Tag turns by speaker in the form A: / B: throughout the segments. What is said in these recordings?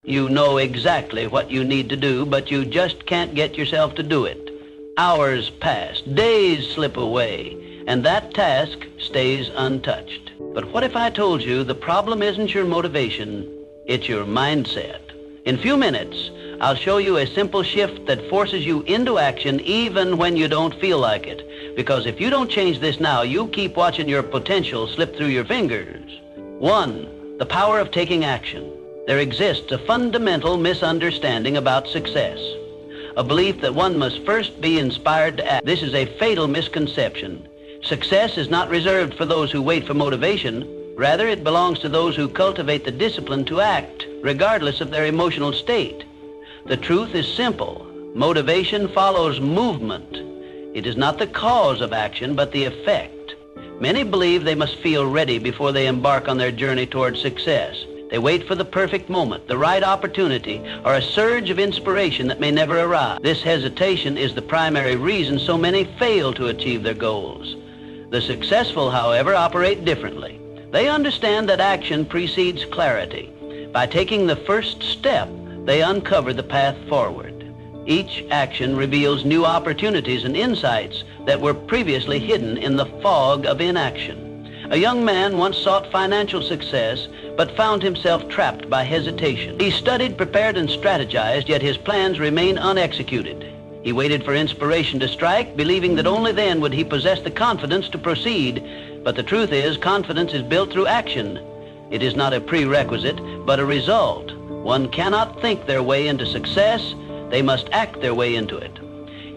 A: You know exactly what you need to do, but you just can't get yourself to do it. Hours pass, days slip away, and that task stays untouched. But what if I told you the problem isn't your motivation, it's your mindset? In a few minutes, I'll show you a simple shift that forces you into action even when you don't feel like it. Because if you don't change this now, you'll keep watching your potential slip through your fingers. 1. The power of taking action. There exists a fundamental misunderstanding about success. A belief that one must first be inspired to act. This is a fatal misconception. Success is not reserved for those who wait for motivation. Rather, it belongs to those who cultivate the discipline to act, regardless of their emotional state. The truth is simple. Motivation follows movement. It is not the cause of action, but the effect. Many believe they must feel ready before they embark on their journey towards success. They wait for the perfect moment, the right opportunity, or a surge of inspiration that may never arrive. This hesitation is the primary reason so many fail to achieve their goals. The successful, however, operate differently. They understand that action precedes clarity. By taking the first step, they uncover the path forward. Each action reveals new opportunities and insights that were previously hidden in the fog of inaction. A young man once sought financial success, but found himself trapped by hesitation. He studied, prepared, and strategized, yet his plans remained unexecuted. He waited for inspiration to strike, believing that only then would he possess the confidence to proceed. But the truth is, confidence is built through action. It is not a prerequisite, but a result. One cannot think their way into success. They must act their way into it.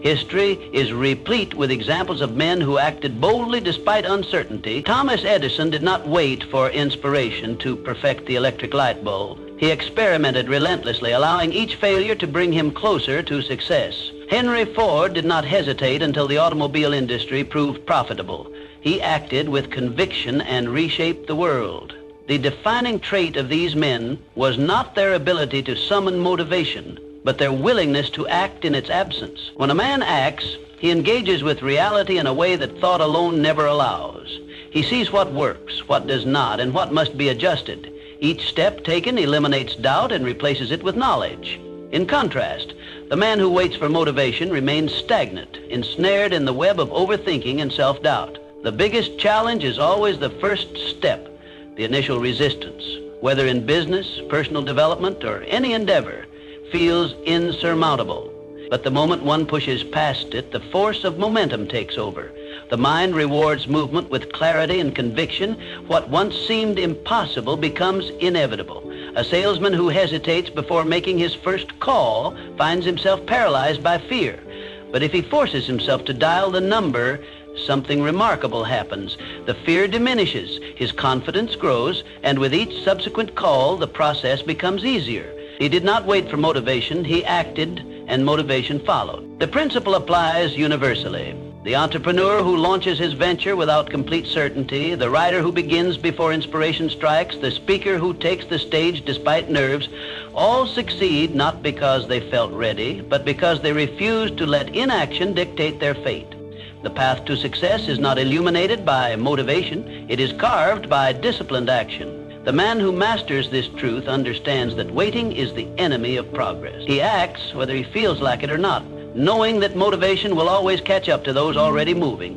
A: History is replete with examples of men who acted boldly despite uncertainty. Thomas Edison did not wait for inspiration to perfect the electric light bulb. He experimented relentlessly, allowing each failure to bring him closer to success. Henry Ford did not hesitate until the automobile industry proved profitable. He acted with conviction and reshaped the world. The defining trait of these men was not their ability to summon motivation, but their willingness to act in its absence. When a man acts, he engages with reality in a way that thought alone never allows. He sees what works, what does not, and what must be adjusted. Each step taken eliminates doubt and replaces it with knowledge. In contrast, the man who waits for motivation remains stagnant, ensnared in the web of overthinking and self-doubt. The biggest challenge is always the first step, the initial resistance. Whether in business, personal development, or any endeavor, feels insurmountable. But the moment one pushes past it, the force of momentum takes over. The mind rewards movement with clarity and conviction. What once seemed impossible becomes inevitable. A salesman who hesitates before making his first call finds himself paralyzed by fear. But if he forces himself to dial the number, something remarkable happens. The fear diminishes, his confidence grows, and with each subsequent call, the process becomes easier. He did not wait for motivation, he acted, and motivation followed. The principle applies universally. The entrepreneur who launches his venture without complete certainty, the writer who begins before inspiration strikes, the speaker who takes the stage despite nerves, all succeed not because they felt ready, but because they refused to let inaction dictate their fate. The path to success is not illuminated by motivation, it is carved by disciplined action. The man who masters this truth understands that waiting is the enemy of progress. He acts whether he feels like it or not, knowing that motivation will always catch up to those already moving.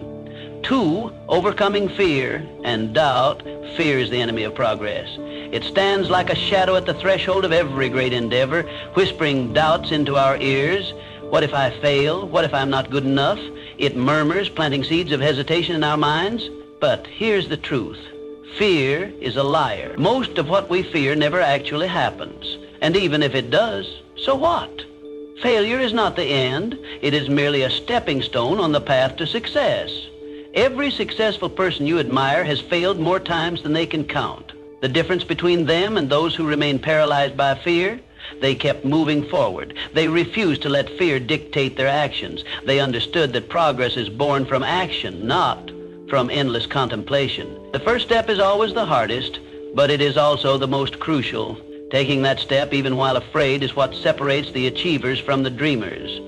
A: 2, overcoming fear and doubt. Fear is the enemy of progress. It stands like a shadow at the threshold of every great endeavor, whispering doubts into our ears. What if I fail? What if I'm not good enough? It murmurs, planting seeds of hesitation in our minds. But here's the truth. Fear is a liar. Most of what we fear never actually happens. And even if it does, so what? Failure is not the end. It is merely a stepping stone on the path to success. Every successful person you admire has failed more times than they can count. The difference between them and those who remain paralyzed by fear? They kept moving forward. They refused to let fear dictate their actions. They understood that progress is born from action, not from endless contemplation. The first step is always the hardest, but it is also the most crucial. Taking that step, even while afraid, is what separates the achievers from the dreamers.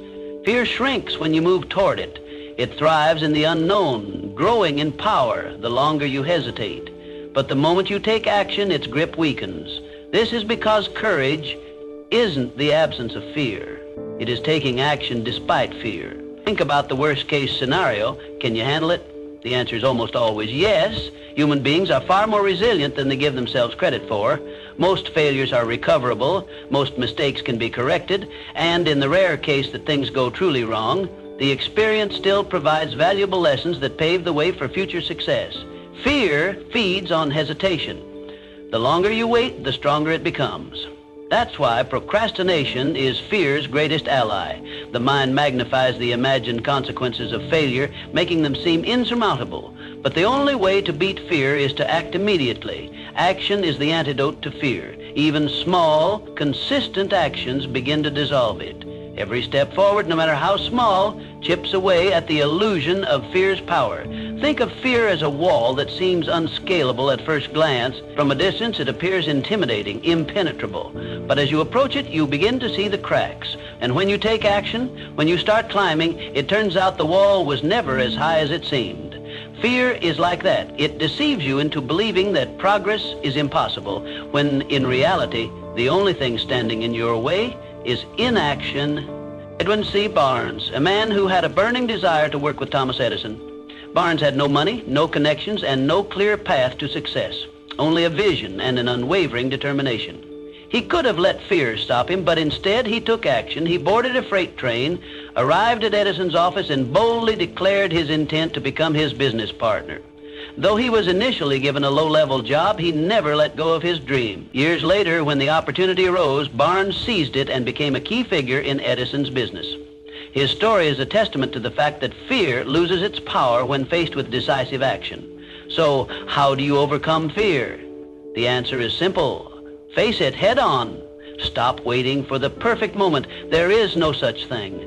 A: Fear shrinks when you move toward it. It thrives in the unknown, growing in power the longer you hesitate. But the moment you take action, its grip weakens. This is because courage isn't the absence of fear. It is taking action despite fear. Think about the worst-case scenario. Can you handle it? The answer is almost always yes. Human beings are far more resilient than they give themselves credit for. Most failures are recoverable, most mistakes can be corrected, and in the rare case that things go truly wrong, the experience still provides valuable lessons that pave the way for future success. Fear feeds on hesitation. The longer you wait, the stronger it becomes. That's why procrastination is fear's greatest ally. The mind magnifies the imagined consequences of failure, making them seem insurmountable. But the only way to beat fear is to act immediately. Action is the antidote to fear. Even small, consistent actions begin to dissolve it. Every step forward, no matter how small, chips away at the illusion of fear's power. Think of fear as a wall that seems unscalable at first glance. From a distance, it appears intimidating, impenetrable. But as you approach it, you begin to see the cracks. And when you take action, when you start climbing, it turns out the wall was never as high as it seemed. Fear is like that. It deceives you into believing that progress is impossible, when in reality, the only thing standing in your way is inaction. Edwin C. Barnes, a man who had a burning desire to work with Thomas Edison. Barnes had no money, no connections, and no clear path to success, only a vision and an unwavering determination. He could have let fear stop him, but instead he took action. He boarded a freight train, arrived at Edison's office, and boldly declared his intent to become his business partner. Though he was initially given a low-level job, he never let go of his dream. Years later, when the opportunity arose, Barnes seized it and became a key figure in Edison's business. His story is a testament to the fact that fear loses its power when faced with decisive action. So, how do you overcome fear? The answer is simple. Face it head on. Stop waiting for the perfect moment. There is no such thing.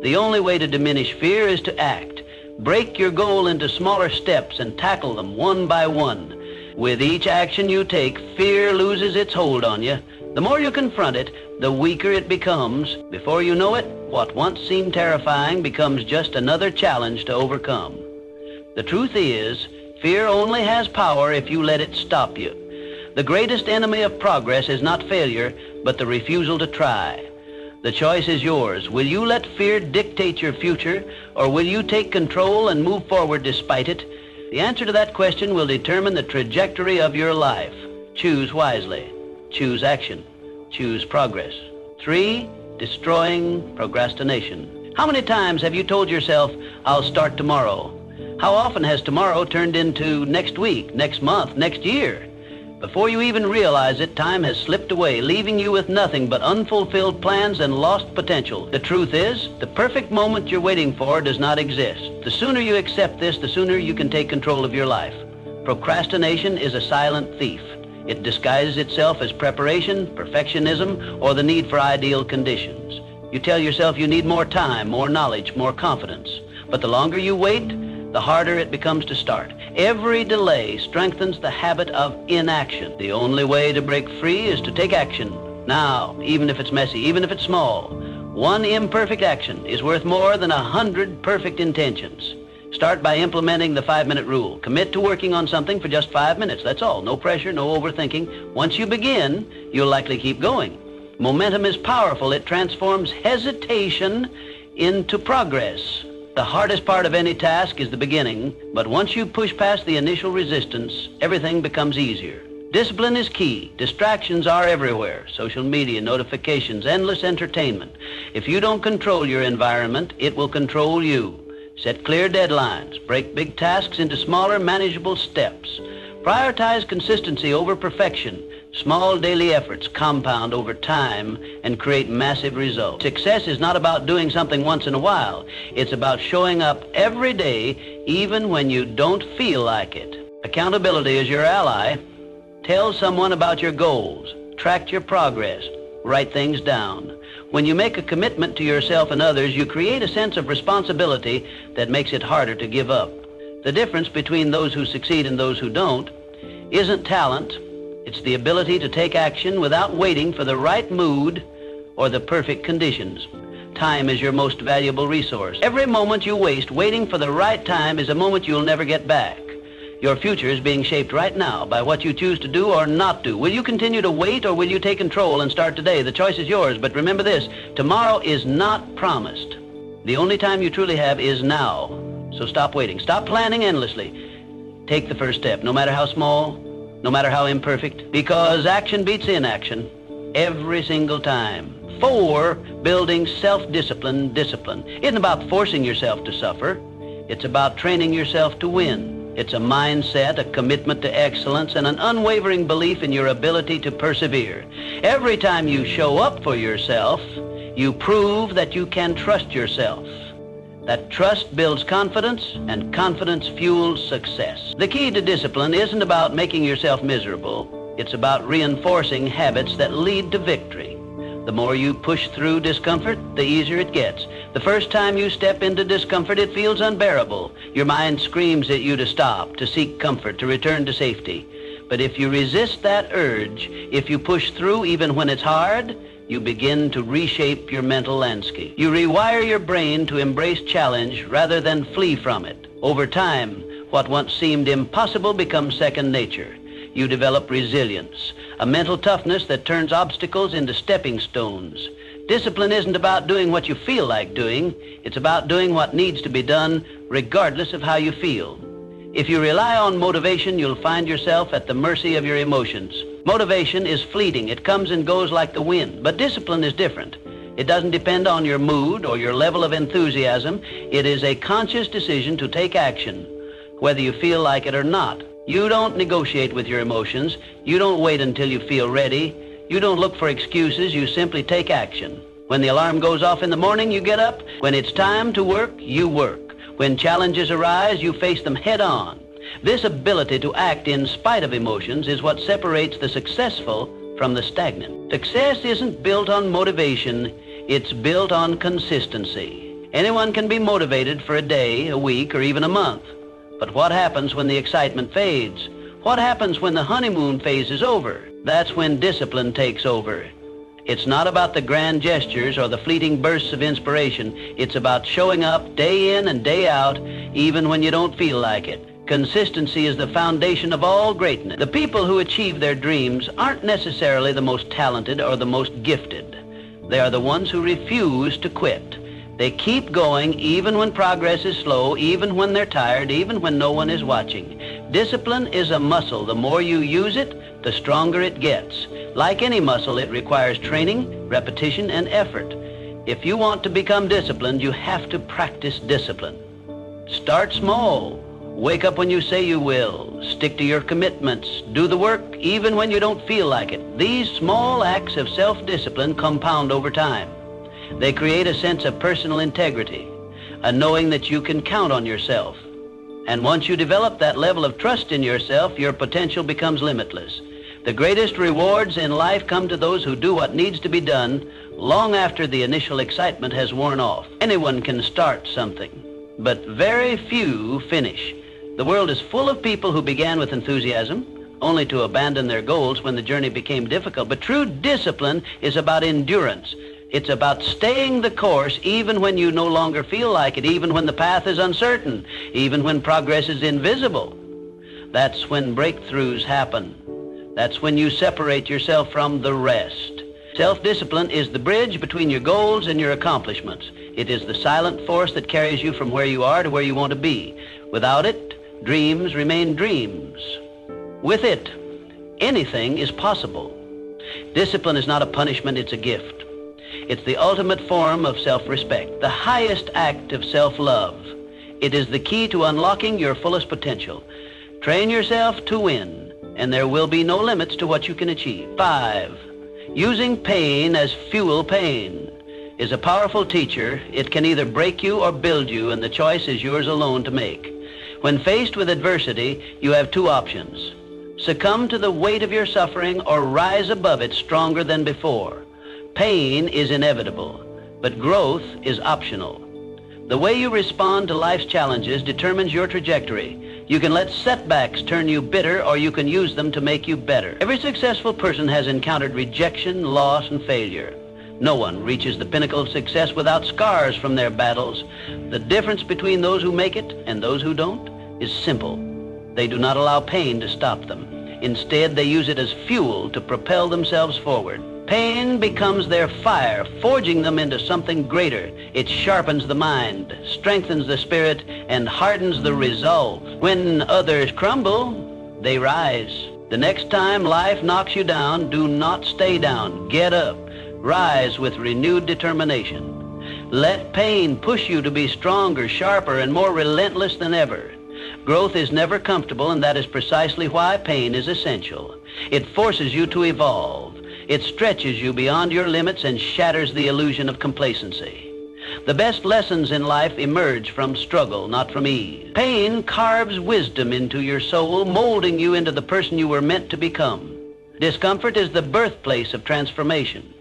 A: The only way to diminish fear is to act. Break your goal into smaller steps and tackle them one by one. With each action you take, fear loses its hold on you. The more you confront it, the weaker it becomes. Before you know it, what once seemed terrifying becomes just another challenge to overcome. The truth is, fear only has power if you let it stop you. The greatest enemy of progress is not failure, but the refusal to try. The choice is yours. Will you let fear dictate your future, or will you take control and move forward despite it? The answer to that question will determine the trajectory of your life. Choose wisely. Choose action. Choose progress. 3, destroying procrastination. How many times have you told yourself, I'll start tomorrow? How often has tomorrow turned into next week, next month, next year? Before you even realize it, time has slipped away, leaving you with nothing but unfulfilled plans and lost potential. The truth is, the perfect moment you're waiting for does not exist. The sooner you accept this, the sooner you can take control of your life. Procrastination is a silent thief. It disguises itself as preparation, perfectionism, or the need for ideal conditions. You tell yourself you need more time, more knowledge, more confidence. But the longer you wait, the harder it becomes to start. Every delay strengthens the habit of inaction. The only way to break free is to take action. Now, even if it's messy, even if it's small. One imperfect action is worth more than 100 perfect intentions. Start by implementing the 5-minute rule. Commit to working on something for just 5 minutes. That's all. No pressure, no overthinking. Once you begin, you'll likely keep going. Momentum is powerful. It transforms hesitation into progress. The hardest part of any task is the beginning, but once you push past the initial resistance, everything becomes easier. Discipline is key. Distractions are everywhere. Social media, notifications, endless entertainment. If you don't control your environment, it will control you. Set clear deadlines. Break big tasks into smaller, manageable steps. Prioritize consistency over perfection. Small daily efforts compound over time and create massive results. Success is not about doing something once in a while. It's about showing up every day, even when you don't feel like it. Accountability is your ally. Tell someone about your goals. Track your progress. Write things down. When you make a commitment to yourself and others, you create a sense of responsibility that makes it harder to give up. The difference between those who succeed and those who don't isn't talent. It's the ability to take action without waiting for the right mood or the perfect conditions. Time is your most valuable resource. Every moment you waste waiting for the right time is a moment you'll never get back. Your future is being shaped right now by what you choose to do or not do. Will you continue to wait, or will you take control and start today? The choice is yours, but remember this, tomorrow is not promised. The only time you truly have is now. So stop waiting. Stop planning endlessly. Take the first step, no matter how small, no matter how imperfect, because action beats inaction every single time. 4, building self-discipline. Discipline isn't about forcing yourself to suffer. It's about training yourself to win. It's a mindset, a commitment to excellence, and an unwavering belief in your ability to persevere. Every time you show up for yourself, you prove that you can trust yourself. That trust builds confidence, and confidence fuels success. The key to discipline isn't about making yourself miserable. It's about reinforcing habits that lead to victory. The more you push through discomfort, the easier it gets. The first time you step into discomfort, it feels unbearable. Your mind screams at you to stop, to seek comfort, to return to safety. But if you resist that urge, if you push through even when it's hard, you begin to reshape your mental landscape. You rewire your brain to embrace challenge rather than flee from it. Over time, what once seemed impossible becomes second nature. You develop resilience, a mental toughness that turns obstacles into stepping stones. Discipline isn't about doing what you feel like doing. It's about doing what needs to be done regardless of how you feel. If you rely on motivation, you'll find yourself at the mercy of your emotions. Motivation is fleeting. It comes and goes like the wind. But discipline is different. It doesn't depend on your mood or your level of enthusiasm. It is a conscious decision to take action, whether you feel like it or not. You don't negotiate with your emotions. You don't wait until you feel ready. You don't look for excuses. You simply take action. When the alarm goes off in the morning, you get up. When it's time to work, you work. When challenges arise, you face them head on. This ability to act in spite of emotions is what separates the successful from the stagnant. Success isn't built on motivation. It's built on consistency. Anyone can be motivated for a day, a week, or even a month. But what happens when the excitement fades? What happens when the honeymoon phase is over? That's when discipline takes over. It's not about the grand gestures or the fleeting bursts of inspiration. It's about showing up day in and day out, even when you don't feel like it. Consistency is the foundation of all greatness. The people who achieve their dreams aren't necessarily the most talented or the most gifted. They are the ones who refuse to quit. They keep going even when progress is slow, even when they're tired, even when no one is watching. Discipline is a muscle. The more you use it, the stronger it gets. Like any muscle, it requires training, repetition, and effort. If you want to become disciplined, you have to practice discipline. Start small. Wake up when you say you will. Stick to your commitments. Do the work even when you don't feel like it. These small acts of self-discipline compound over time. They create a sense of personal integrity, a knowing that you can count on yourself. And once you develop that level of trust in yourself, your potential becomes limitless. The greatest rewards in life come to those who do what needs to be done long after the initial excitement has worn off. Anyone can start something, but very few finish. The world is full of people who began with enthusiasm, only to abandon their goals when the journey became difficult. But true discipline is about endurance. It's about staying the course even when you no longer feel like it, even when the path is uncertain, even when progress is invisible. That's when breakthroughs happen. That's when you separate yourself from the rest. Self-discipline is the bridge between your goals and your accomplishments. It is the silent force that carries you from where you are to where you want to be. Without it, dreams remain dreams. With it, anything is possible. Discipline is not a punishment, it's a gift. It's the ultimate form of self-respect, the highest act of self-love. It is the key to unlocking your fullest potential. Train yourself to win, and there will be no limits to what you can achieve. 5. Using pain as fuel. Pain is a powerful teacher. It can either break you or build you, and the choice is yours alone to make. When faced with adversity, you have two options. Succumb to the weight of your suffering or rise above it stronger than before. Pain is inevitable, but growth is optional. The way you respond to life's challenges determines your trajectory. You can let setbacks turn you bitter, or you can use them to make you better. Every successful person has encountered rejection, loss, and failure. No one reaches the pinnacle of success without scars from their battles. The difference between those who make it and those who don't is simple. They do not allow pain to stop them. Instead, they use it as fuel to propel themselves forward. Pain becomes their fire, forging them into something greater. It sharpens the mind, strengthens the spirit, and hardens the resolve. When others crumble, they rise. The next time life knocks you down, do not stay down. Get up. Rise with renewed determination. Let pain push you to be stronger, sharper, and more relentless than ever. Growth is never comfortable, and that is precisely why pain is essential. It forces you to evolve. It stretches you beyond your limits and shatters the illusion of complacency. The best lessons in life emerge from struggle, not from ease. Pain carves wisdom into your soul, molding you into the person you were meant to become. Discomfort is the birthplace of transformation.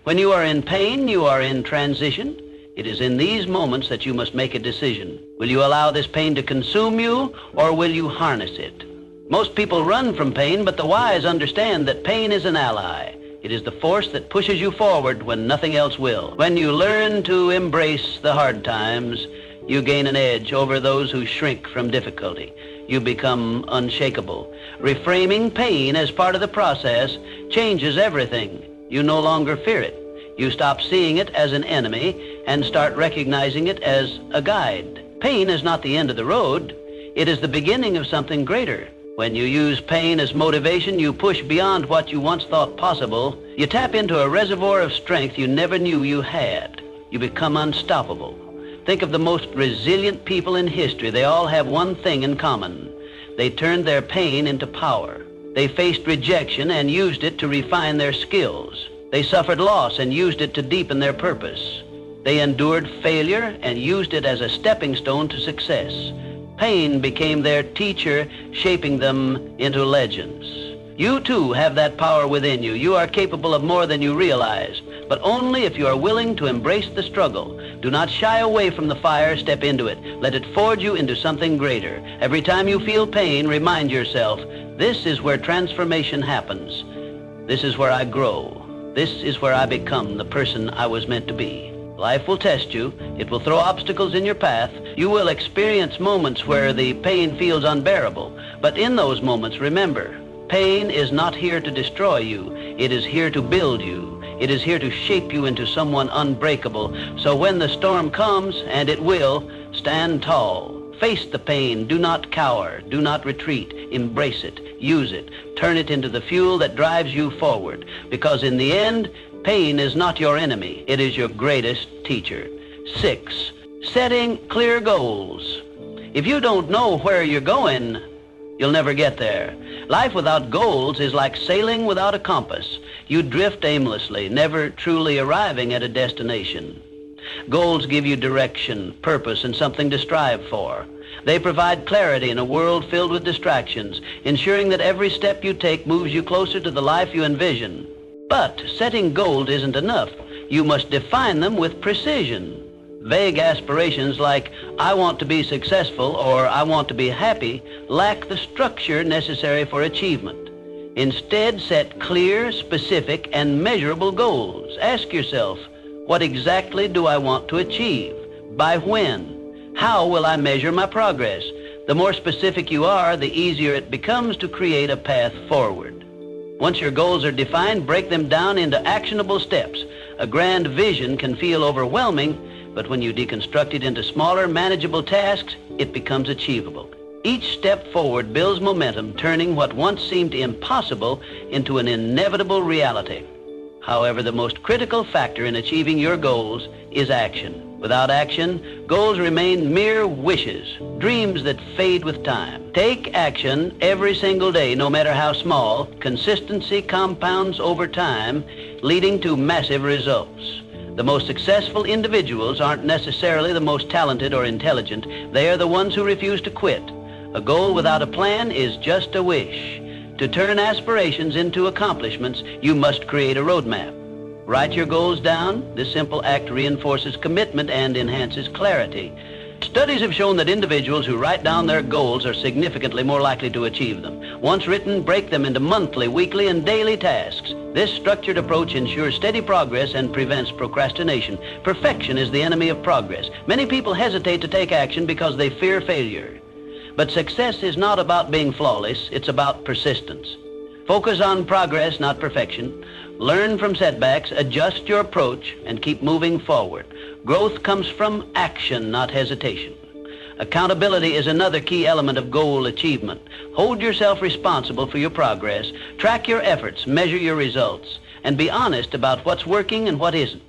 A: When you are in pain, you are in transition. It is in these moments that you must make a decision. Will you allow this pain to consume you, or will you harness it? Most people run from pain, but the wise understand that pain is an ally. It is the force that pushes you forward when nothing else will. When you learn to embrace the hard times, you gain an edge over those who shrink from difficulty. You become unshakable. Reframing pain as part of the process changes everything. You no longer fear it. You stop seeing it as an enemy and start recognizing it as a guide. Pain is not the end of the road. It is the beginning of something greater. When you use pain as motivation, you push beyond what you once thought possible. You tap into a reservoir of strength you never knew you had. You become unstoppable. Think of the most resilient people in history. They all have one thing in common. They turned their pain into power. They faced rejection and used it to refine their skills. They suffered loss and used it to deepen their purpose. They endured failure and used it as a stepping stone to success. Pain became their teacher, shaping them into legends. You too have that power within you. You are capable of more than you realize, but only if you are willing to embrace the struggle. Do not shy away from the fire, step into it. Let it forge you into something greater. Every time you feel pain, remind yourself, this is where transformation happens. This is where I grow. This is where I become the person I was meant to be. Life will test you. It will throw obstacles in your path. You will experience moments where the pain feels unbearable. But in those moments, remember, pain is not here to destroy you. It is here to build you. It is here to shape you into someone unbreakable. So when the storm comes, and it will, stand tall. Face the pain. Do not cower. Do not retreat. Embrace it. Use it. Turn it into the fuel that drives you forward. Because in the end, pain is not your enemy. It is your greatest teacher. 6, setting clear goals. If you don't know where you're going, you'll never get there. Life without goals is like sailing without a compass. You drift aimlessly, never truly arriving at a destination. Goals give you direction, purpose, and something to strive for. They provide clarity in a world filled with distractions, ensuring that every step you take moves you closer to the life you envision. But setting goals isn't enough. You must define them with precision. Vague aspirations like, I want to be successful or I want to be happy, lack the structure necessary for achievement. Instead, set clear, specific, and measurable goals. Ask yourself, what exactly do I want to achieve? By when? How will I measure my progress? The more specific you are, the easier it becomes to create a path forward. Once your goals are defined, break them down into actionable steps. A grand vision can feel overwhelming, but when you deconstruct it into smaller, manageable tasks, it becomes achievable. Each step forward builds momentum, turning what once seemed impossible into an inevitable reality. However, the most critical factor in achieving your goals is action. Without action, goals remain mere wishes, dreams that fade with time. Take action every single day, no matter how small. Consistency compounds over time, leading to massive results. The most successful individuals aren't necessarily the most talented or intelligent. They are the ones who refuse to quit. A goal without a plan is just a wish. To turn aspirations into accomplishments, you must create a roadmap. Write your goals down. This simple act reinforces commitment and enhances clarity. Studies have shown that individuals who write down their goals are significantly more likely to achieve them. Once written, break them into monthly, weekly, and daily tasks. This structured approach ensures steady progress and prevents procrastination. Perfection is the enemy of progress. Many people hesitate to take action because they fear failure. But success is not about being flawless, it's about persistence. Focus on progress, not perfection. Learn from setbacks, adjust your approach, and keep moving forward. Growth comes from action, not hesitation. Accountability is another key element of goal achievement. Hold yourself responsible for your progress, track your efforts, measure your results, and be honest about what's working and what isn't.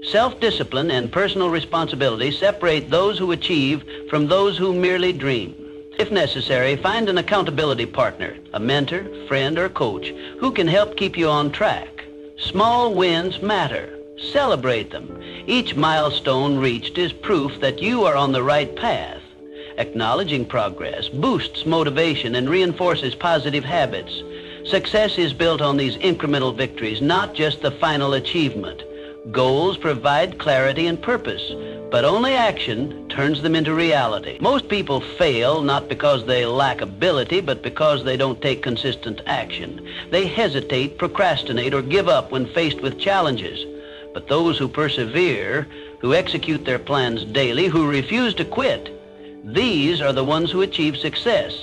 A: Self-discipline and personal responsibility separate those who achieve from those who merely dream. If necessary, find an accountability partner, a mentor, friend, or coach who can help keep you on track. Small wins matter. Celebrate them. Each milestone reached is proof that you are on the right path. Acknowledging progress boosts motivation and reinforces positive habits. Success is built on these incremental victories, not just the final achievement. Goals provide clarity and purpose, but only action turns them into reality. Most people fail not because they lack ability, but because they don't take consistent action. They hesitate, procrastinate, or give up when faced with challenges. But those who persevere, who execute their plans daily, who refuse to quit, these are the ones who achieve success.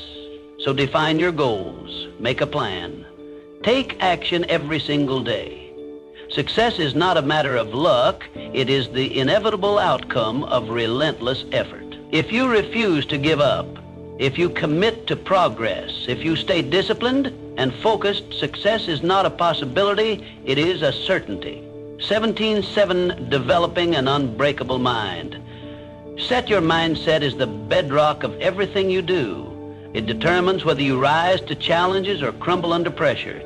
A: So define your goals, make a plan. Take action every single day. Success is not a matter of luck, it is the inevitable outcome of relentless effort. If you refuse to give up, if you commit to progress, if you stay disciplined and focused, success is not a possibility, it is a certainty. 17-7, developing an unbreakable mind. Set your mindset as the bedrock of everything you do. It determines whether you rise to challenges or crumble under pressure.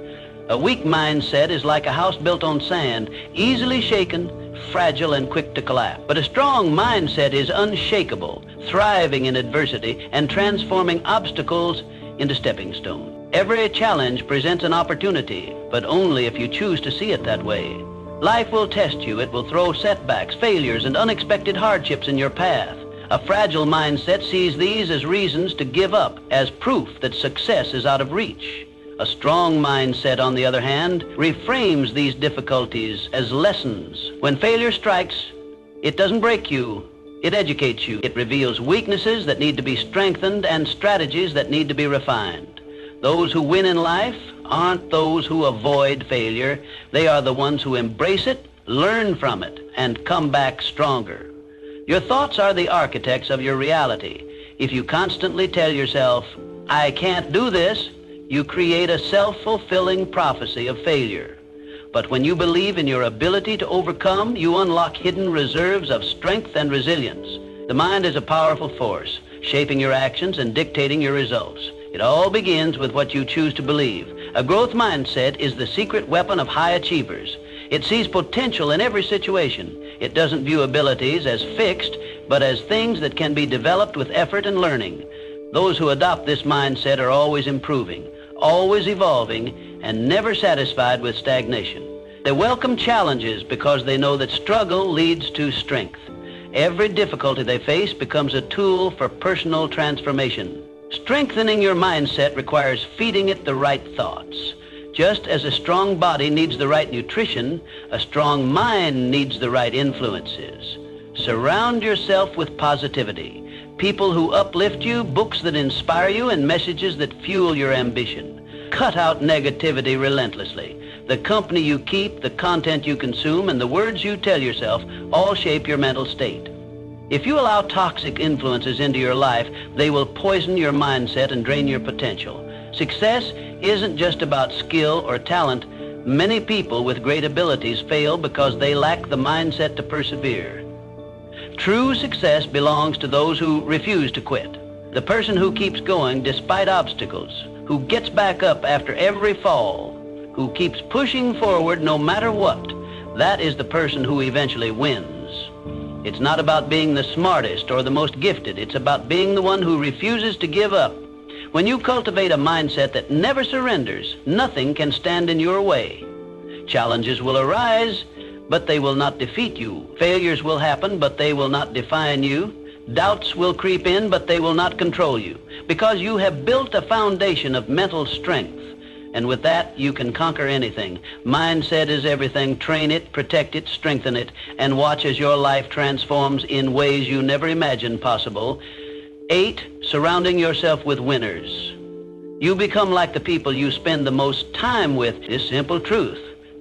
A: A weak mindset is like a house built on sand, easily shaken, fragile, and quick to collapse. But a strong mindset is unshakable, thriving in adversity, and transforming obstacles into stepping stones. Every challenge presents an opportunity, but only if you choose to see it that way. Life will test you. It will throw setbacks, failures, and unexpected hardships in your path. A fragile mindset sees these as reasons to give up, as proof that success is out of reach. A strong mindset, on the other hand, reframes these difficulties as lessons. When failure strikes, it doesn't break you, it educates you. It reveals weaknesses that need to be strengthened and strategies that need to be refined. Those who win in life aren't those who avoid failure. They are the ones who embrace it, learn from it, and come back stronger. Your thoughts are the architects of your reality. If you constantly tell yourself, "I can't do this," you create a self-fulfilling prophecy of failure. But when you believe in your ability to overcome, you unlock hidden reserves of strength and resilience. The mind is a powerful force, shaping your actions and dictating your results. It all begins with what you choose to believe. A growth mindset is the secret weapon of high achievers. It sees potential in every situation. It doesn't view abilities as fixed, but as things that can be developed with effort and learning. Those who adopt this mindset are always improving, always evolving, and never satisfied with stagnation. They welcome challenges because they know that struggle leads to strength. Every difficulty they face becomes a tool for personal transformation. Strengthening your mindset requires feeding it the right thoughts. Just as a strong body needs the right nutrition, a strong mind needs the right influences. Surround yourself with positivity. People who uplift you, books that inspire you, and messages that fuel your ambition. Cut out negativity relentlessly. The company you keep, the content you consume, and the words you tell yourself all shape your mental state. If you allow toxic influences into your life, they will poison your mindset and drain your potential. Success isn't just about skill or talent. Many people with great abilities fail because they lack the mindset to persevere. True success belongs to those who refuse to quit. The person who keeps going despite obstacles, who gets back up after every fall, who keeps pushing forward no matter what, that is the person who eventually wins. It's not about being the smartest or the most gifted. It's about being the one who refuses to give up. When you cultivate a mindset that never surrenders, nothing can stand in your way. Challenges will arise, but they will not defeat you. Failures will happen, but they will not define you. Doubts will creep in, but they will not control you, because you have built a foundation of mental strength. And with that, you can conquer anything. Mindset is everything. Train it, protect it, strengthen it, and watch as your life transforms in ways you never imagined possible. 8, surrounding yourself with winners. You become like the people you spend the most time with. This simple truth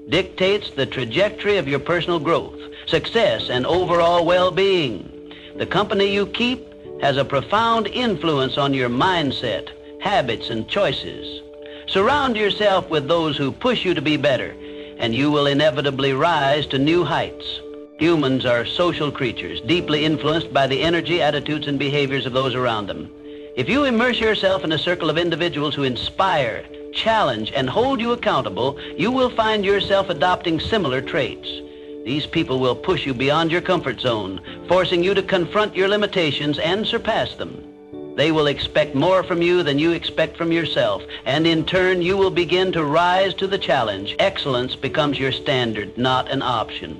A: dictates the trajectory of your personal growth, success, and overall well-being. The company you keep has a profound influence on your mindset, habits, and choices. Surround yourself with those who push you to be better, and you will inevitably rise to new heights. Humans are social creatures, deeply influenced by the energy, attitudes, and behaviors of those around them. If you immerse yourself in a circle of individuals who inspire, challenge, and hold you accountable, you will find yourself adopting similar traits. These people will push you beyond your comfort zone, forcing you to confront your limitations and surpass them. They will expect more from you than you expect from yourself, and in turn, you will begin to rise to the challenge. Excellence becomes your standard, not an option.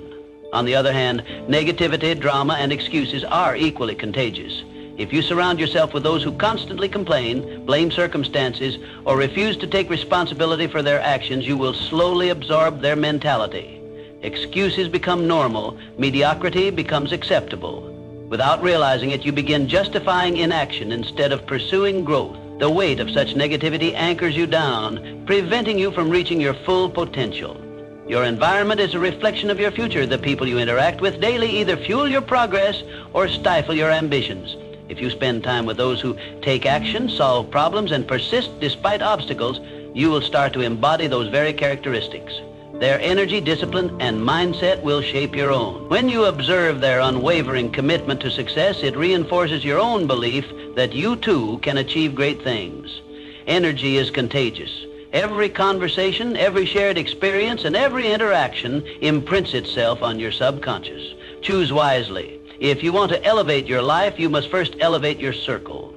A: On the other hand, negativity, drama, and excuses are equally contagious. If you surround yourself with those who constantly complain, blame circumstances, or refuse to take responsibility for their actions, you will slowly absorb their mentality. Excuses become normal, mediocrity becomes acceptable. Without realizing it, you begin justifying inaction instead of pursuing growth. The weight of such negativity anchors you down, preventing you from reaching your full potential. Your environment is a reflection of your future. The people you interact with daily either fuel your progress or stifle your ambitions. If you spend time with those who take action, solve problems, and persist despite obstacles, you will start to embody those very characteristics. Their energy, discipline, and mindset will shape your own. When you observe their unwavering commitment to success, it reinforces your own belief that you too can achieve great things. Energy is contagious. Every conversation, every shared experience, and every interaction imprints itself on your subconscious. Choose wisely. If you want to elevate your life, you must first elevate your circle.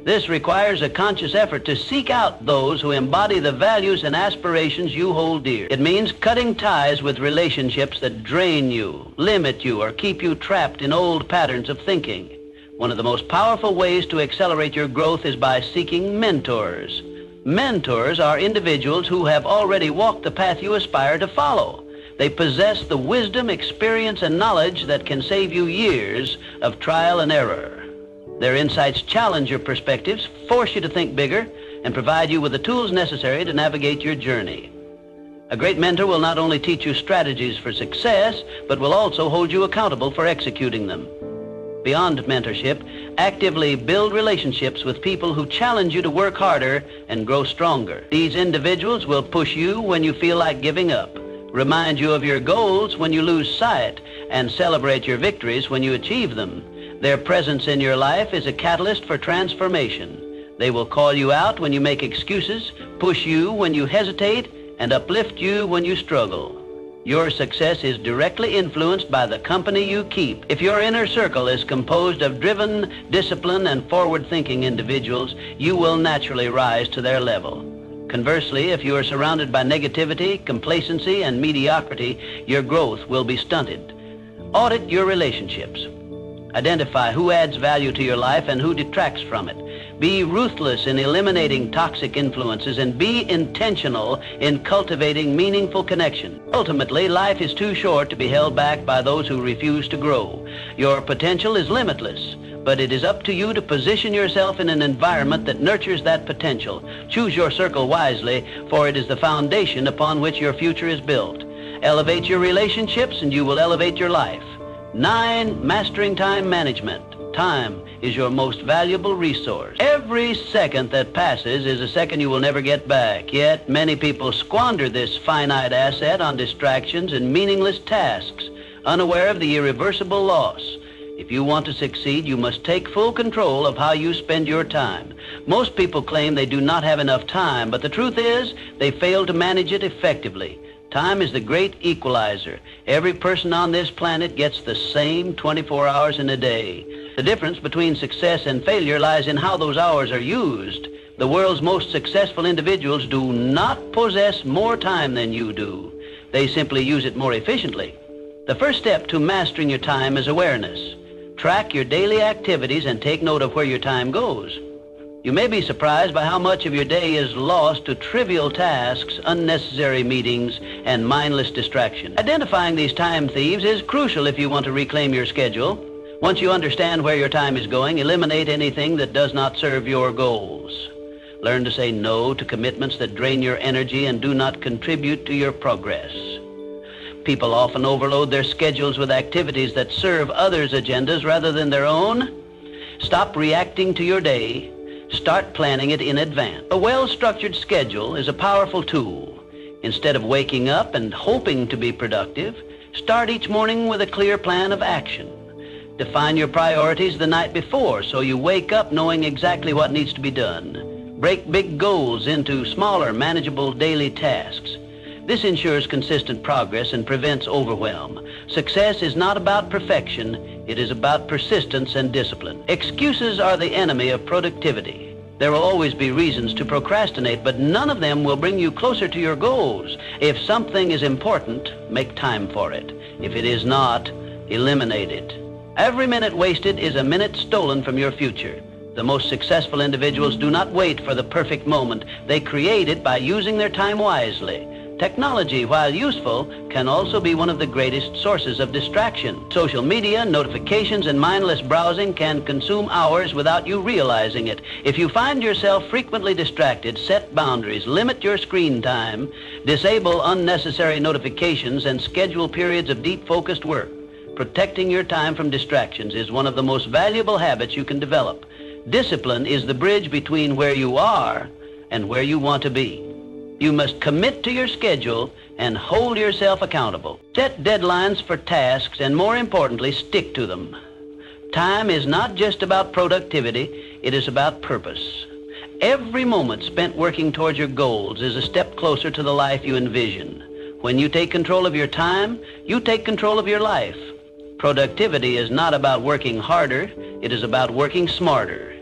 A: This requires a conscious effort to seek out those who embody the values and aspirations you hold dear. It means cutting ties with relationships that drain you, limit you, or keep you trapped in old patterns of thinking. One of the most powerful ways to accelerate your growth is by seeking mentors. Mentors are individuals who have already walked the path you aspire to follow. They possess the wisdom, experience, and knowledge that can save you years of trial and error. Their insights challenge your perspectives, force you to think bigger, and provide you with the tools necessary to navigate your journey. A great mentor will not only teach you strategies for success, but will also hold you accountable for executing them. Beyond mentorship, actively build relationships with people who challenge you to work harder and grow stronger. These individuals will push you when you feel like giving up, remind you of your goals when you lose sight, and celebrate your victories when you achieve them. Their presence in your life is a catalyst for transformation. They will call you out when you make excuses, push you when you hesitate, and uplift you when you struggle. Your success is directly influenced by the company you keep. If your inner circle is composed of driven, disciplined, and forward-thinking individuals, you will naturally rise to their level. Conversely, if you are surrounded by negativity, complacency, and mediocrity, your growth will be stunted. Audit your relationships. Identify who adds value to your life and who detracts from it. Be ruthless in eliminating toxic influences and be intentional in cultivating meaningful connection. Ultimately, life is too short to be held back by those who refuse to grow. Your potential is limitless, but it is up to you to position yourself in an environment that nurtures that potential. Choose your circle wisely, for it is the foundation upon which your future is built. Elevate your relationships and you will elevate your life. 9, mastering time management. Time is your most valuable resource. Every second that passes is a second you will never get back. Yet many people squander this finite asset on distractions and meaningless tasks, unaware of the irreversible loss. If you want to succeed, you must take full control of how you spend your time. Most people claim they do not have enough time, but the truth is they fail to manage it effectively. Time is the great equalizer. Every person on this planet gets the same 24 hours in a day. The difference between success and failure lies in how those hours are used. The world's most successful individuals do not possess more time than you do. They simply use it more efficiently. The first step to mastering your time is awareness. Track your daily activities and take note of where your time goes. You may be surprised by how much of your day is lost to trivial tasks, unnecessary meetings, and mindless distraction. Identifying these time thieves is crucial if you want to reclaim your schedule. Once you understand where your time is going, eliminate anything that does not serve your goals. Learn to say no to commitments that drain your energy and do not contribute to your progress. People often overload their schedules with activities that serve others' agendas rather than their own. Stop reacting to your day. Start planning it in advance. A well-structured schedule is a powerful tool. Instead of waking up and hoping to be productive, start each morning with a clear plan of action. Define your priorities the night before so you wake up knowing exactly what needs to be done. Break big goals into smaller, manageable daily tasks. This ensures consistent progress and prevents overwhelm. Success is not about perfection, it is about persistence and discipline. Excuses are the enemy of productivity. There will always be reasons to procrastinate, but none of them will bring you closer to your goals. If something is important, make time for it. If it is not, eliminate it. Every minute wasted is a minute stolen from your future. The most successful individuals do not wait for the perfect moment. They create it by using their time wisely. Technology, while useful, can also be one of the greatest sources of distraction. Social media, notifications, and mindless browsing can consume hours without you realizing it. If you find yourself frequently distracted, set boundaries, limit your screen time, disable unnecessary notifications, and schedule periods of deep focused work. Protecting your time from distractions is one of the most valuable habits you can develop. Discipline is the bridge between where you are and where you want to be. You must commit to your schedule and hold yourself accountable. Set deadlines for tasks and, more importantly, stick to them. Time is not just about productivity, it is about purpose. Every moment spent working towards your goals is a step closer to the life you envision. When you take control of your time, you take control of your life. Productivity is not about working harder, it is about working smarter.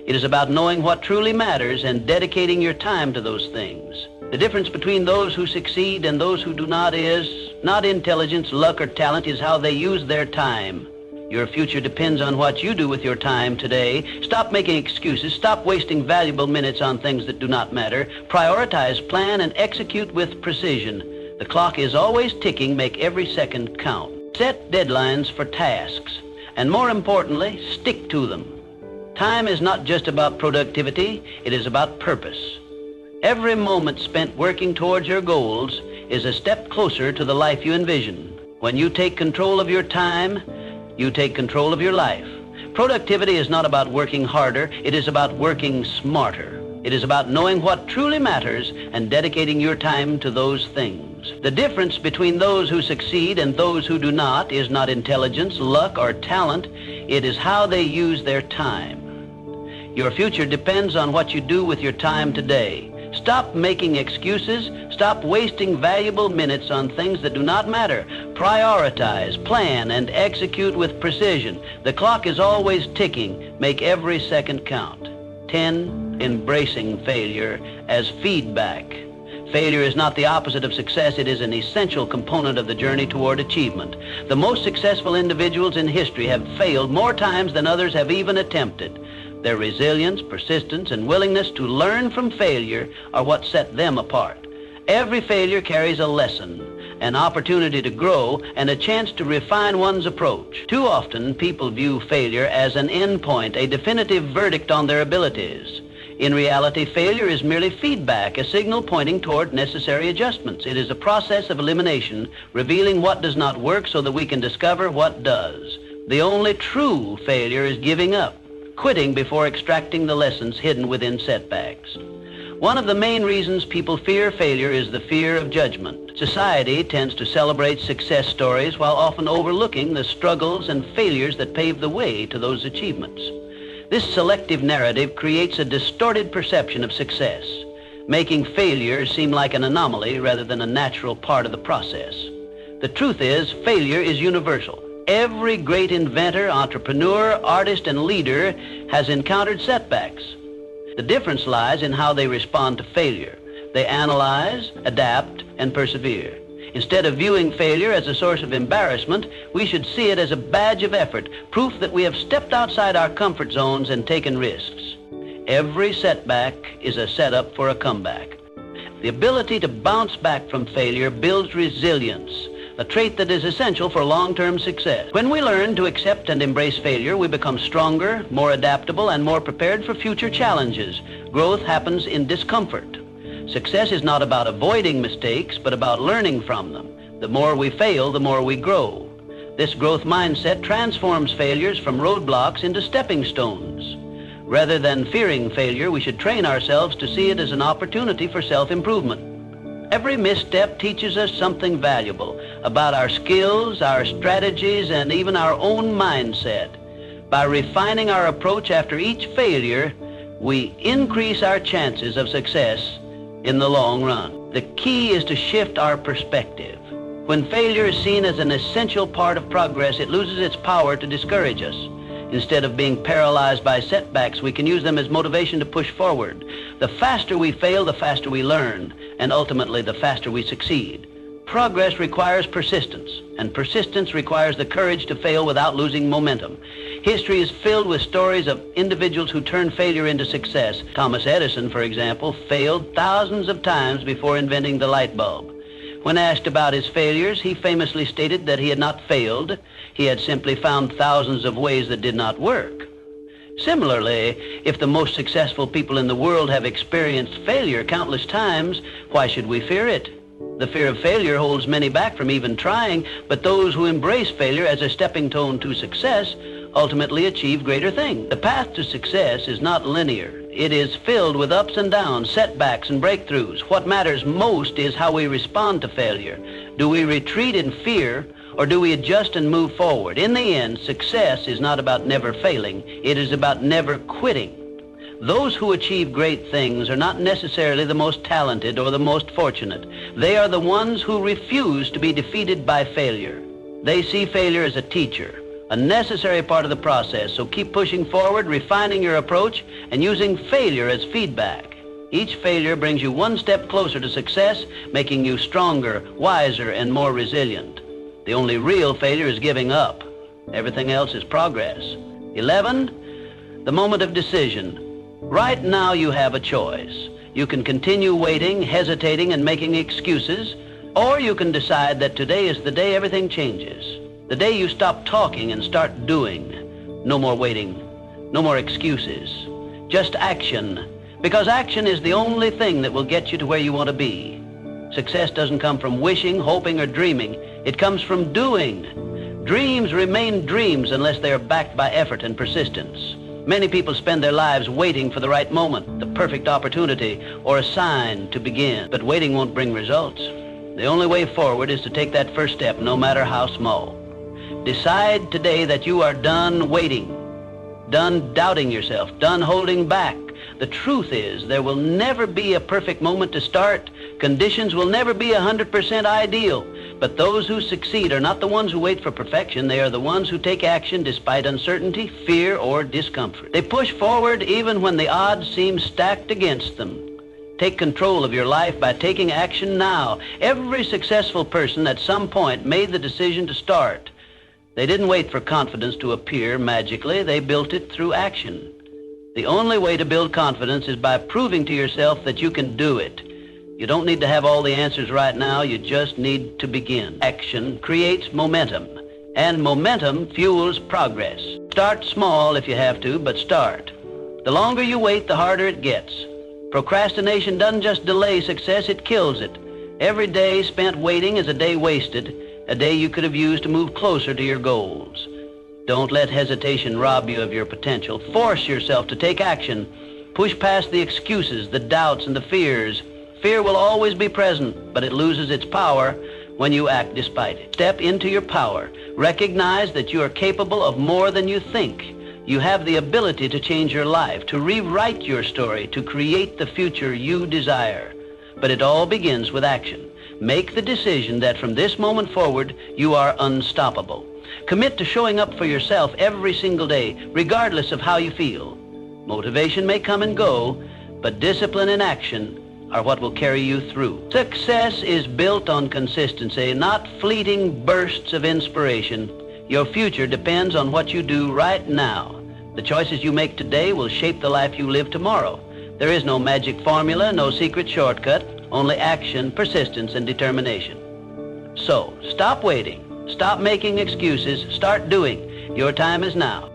A: It is about knowing what truly matters and dedicating your time to those things. The difference between those who succeed and those who do not is not intelligence, luck, or talent, is how they use their time. Your future depends on what you do with your time today. Stop making excuses. Stop wasting valuable minutes on things that do not matter. Prioritize, plan, and execute with precision. The clock is always ticking. Make every second count. Set deadlines for tasks, and more importantly, stick to them. Time is not just about productivity, it is about purpose. Every moment spent working towards your goals is a step closer to the life you envision. When you take control of your time, you take control of your life. Productivity is not about working harder, it is about working smarter. It is about knowing what truly matters and dedicating your time to those things. The difference between those who succeed and those who do not is not intelligence, luck, or talent. It is how they use their time. Your future depends on what you do with your time today. Stop making excuses. Stop wasting valuable minutes on things that do not matter. Prioritize, plan, and execute with precision. The clock is always ticking. Make every second count. 10. Embracing failure as feedback. Failure is not the opposite of success. It is an essential component of the journey toward achievement. The most successful individuals in history have failed more times than others have even attempted. Their resilience, persistence, and willingness to learn from failure are what set them apart. Every failure carries a lesson, an opportunity to grow, and a chance to refine one's approach. Too often, people view failure as an endpoint, a definitive verdict on their abilities. In reality, failure is merely feedback, a signal pointing toward necessary adjustments. It is a process of elimination, revealing what does not work so that we can discover what does. The only true failure is giving up, quitting before extracting the lessons hidden within setbacks. One of the main reasons people fear failure is the fear of judgment. Society tends to celebrate success stories while often overlooking the struggles and failures that pave the way to those achievements. This selective narrative creates a distorted perception of success, making failure seem like an anomaly rather than a natural part of the process. The truth is, failure is universal. Every great inventor, entrepreneur, artist, and leader has encountered setbacks. The difference lies in how they respond to failure. They analyze, adapt, and persevere. Instead of viewing failure as a source of embarrassment, we should see it as a badge of effort, proof that we have stepped outside our comfort zones and taken risks. Every setback is a setup for a comeback. The ability to bounce back from failure builds resilience. a trait that is essential for long-term success. When we learn to accept and embrace failure, we become stronger, more adaptable, and more prepared for future challenges. Growth happens in discomfort. Success is not about avoiding mistakes, but about learning from them. The more we fail, the more we grow. This growth mindset transforms failures from roadblocks into stepping stones. Rather than fearing failure, we should train ourselves to see it as an opportunity for self-improvement. Every misstep teaches us something valuable about our skills, our strategies, and even our own mindset. By refining our approach after each failure, we increase our chances of success in the long run. The key is to shift our perspective. When failure is seen as an essential part of progress, it loses its power to discourage us. Instead of being paralyzed by setbacks, we can use them as motivation to push forward. The faster we fail, the faster we learn, and ultimately the faster we succeed. Progress requires persistence, and persistence requires the courage to fail without losing momentum. History is filled with stories of individuals who turned failure into success. Thomas Edison, for example, failed thousands of times before inventing the light bulb. When asked about his failures, he famously stated that he had not failed. He had simply found thousands of ways that did not work. Similarly, if the most successful people in the world have experienced failure countless times, why should we fear it? The fear of failure holds many back from even trying, but those who embrace failure as a stepping stone to success ultimately achieve greater things. The path to success is not linear. It is filled with ups and downs, setbacks and breakthroughs. What matters most is how we respond to failure. Do we retreat in fear, or do we adjust and move forward? In the end, success is not about never failing. It is about never quitting. Those who achieve great things are not necessarily the most talented or the most fortunate. They are the ones who refuse to be defeated by failure. They see failure as a teacher, a necessary part of the process, so keep pushing forward, refining your approach, and using failure as feedback. Each failure brings you one step closer to success, making you stronger, wiser, and more resilient. The only real failure is giving up. Everything else is progress. 11, the moment of decision. Right now you have a choice. You can continue waiting, hesitating, and making excuses, or you can decide that today is the day everything changes. The day you stop talking and start doing. No more waiting, no more excuses, just action. Because action is the only thing that will get you to where you want to be. Success doesn't come from wishing, hoping, or dreaming. It comes from doing. Dreams remain dreams unless they are backed by effort and persistence. Many people spend their lives waiting for the right moment, the perfect opportunity, or a sign to begin. But waiting won't bring results. The only way forward is to take that first step, no matter how small. Decide today that you are done waiting, done doubting yourself, done holding back. The truth is, there will never be a perfect moment to start. Conditions will never be 100% ideal. But those who succeed are not the ones who wait for perfection. They are the ones who take action despite uncertainty, fear, or discomfort. They push forward even when the odds seem stacked against them. Take control of your life by taking action now. Every successful person at some point made the decision to start. They didn't wait for confidence to appear magically. They built it through action. The only way to build confidence is by proving to yourself that you can do it. You don't need to have all the answers right now. You just need to begin. Action creates momentum, and momentum fuels progress. Start small if you have to, but start. The longer you wait, the harder it gets. Procrastination doesn't just delay success, it kills it. Every day spent waiting is a day wasted, a day you could have used to move closer to your goals. Don't let hesitation rob you of your potential. Force yourself to take action. Push past the excuses, the doubts, and the fears. Fear will always be present, but it loses its power when you act despite it. Step into your power. Recognize that you are capable of more than you think. You have the ability to change your life, to rewrite your story, to create the future you desire. But it all begins with action. Make the decision that from this moment forward, you are unstoppable. Commit to showing up for yourself every single day, regardless of how you feel. Motivation may come and go, but discipline and action are what will carry you through. Success is built on consistency, not fleeting bursts of inspiration. Your future depends on what you do right now. The choices you make today will shape the life you live tomorrow. There is no magic formula, no secret shortcut, only action, persistence, and determination. So, stop waiting. Stop making excuses. Start doing. Your time is now.